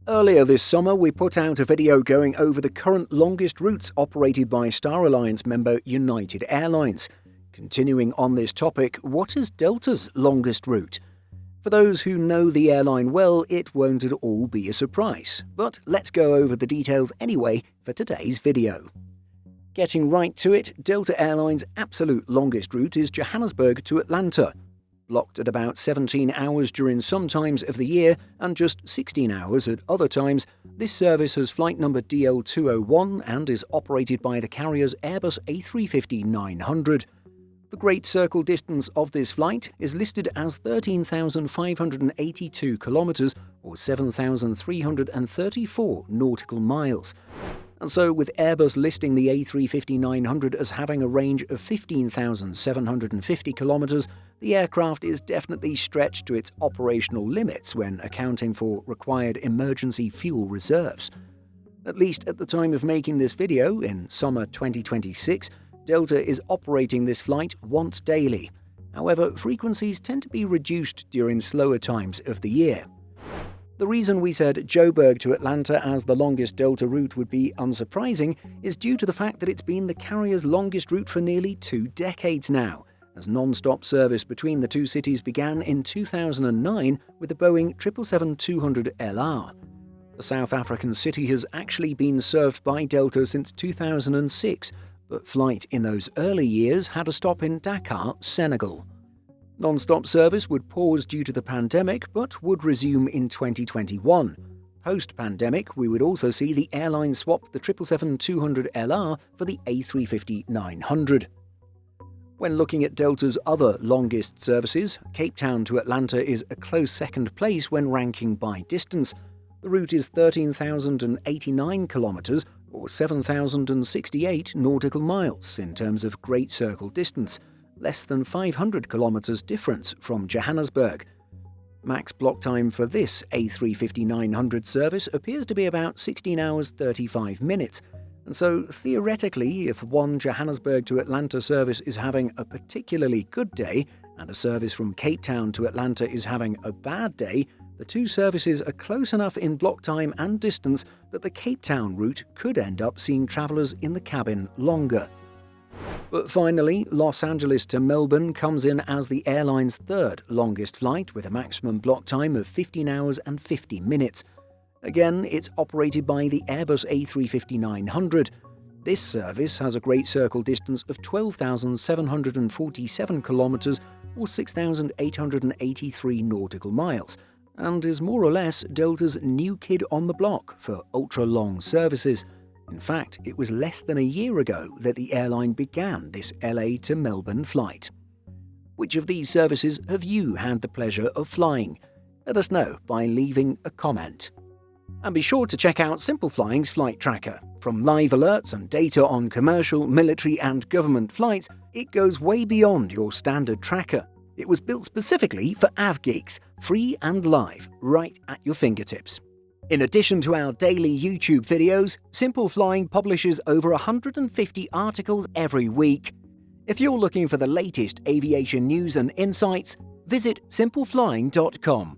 Earlier this summer, we put out a video going over the current longest routes operated by Star Alliance member United Airlines. Continuing on this topic, what is Delta's longest route? For those who know the airline well, it won't at all be a surprise, but let's go over the details anyway for today's video. Getting right to it, Delta Airlines' absolute longest route is Johannesburg to Atlanta. Blocked at about 17 hours during some times of the year and just 16 hours at other times, this service has flight number DL201 and is operated by the carrier's Airbus A350-900. The Great Circle distance of this flight is listed as 13,582 kilometers or 7,334 nautical miles. And so, with Airbus listing the A350-900 as having a range of 15,750 kilometers, the aircraft is definitely stretched to its operational limits when accounting for required emergency fuel reserves. At least at the time of making this video, in summer 2026, Delta is operating this flight once daily. However, frequencies tend to be reduced during slower times of the year. The reason we said Joburg to Atlanta as the longest Delta route would be unsurprising is due to the fact that it's been the carrier's longest route for nearly 2 decades now, as non-stop service between the two cities began in 2009 with the Boeing 777-200LR. The South African city has actually been served by Delta since 2006, but flight in those early years had a stop in Dakar, Senegal. Non-stop service would pause due to the pandemic, but would resume in 2021. Post-pandemic, we would also see the airline swap the 777-200LR for the A350-900. When looking at Delta's other longest services, Cape Town to Atlanta is a close second place when ranking by distance. The route is 13,089 kilometers or 7,068 nautical miles in terms of Great Circle distance, less than 500 kilometers difference from Johannesburg. Max block time for this A350-900 service appears to be about 16 hours 35 minutes, and so theoretically, if one Johannesburg to Atlanta service is having a particularly good day and a service from Cape Town to Atlanta is having a bad day, the two services are close enough in block time and distance that the Cape Town route could end up seeing travellers in the cabin longer. But finally, Los Angeles to Melbourne comes in as the airline's third longest flight with a maximum block time of 15 hours and 50 minutes. Again, it's operated by the Airbus A350-900. This service has a Great Circle distance of 12,747 kilometers or 6,883 nautical miles, and is more or less Delta's new kid on the block for ultra-long services. In fact, it was less than a year ago that the airline began this LA to Melbourne flight. Which of these services have you had the pleasure of flying? Let us know by leaving a comment. And be sure to check out Simple Flying's flight tracker. From live alerts and data on commercial, military and government flights, it goes way beyond your standard tracker. It was built specifically for AvGeeks, free and live, right at your fingertips. In addition to our daily YouTube videos, Simple Flying publishes over 150 articles every week. If you're looking for the latest aviation news and insights, visit simpleflying.com.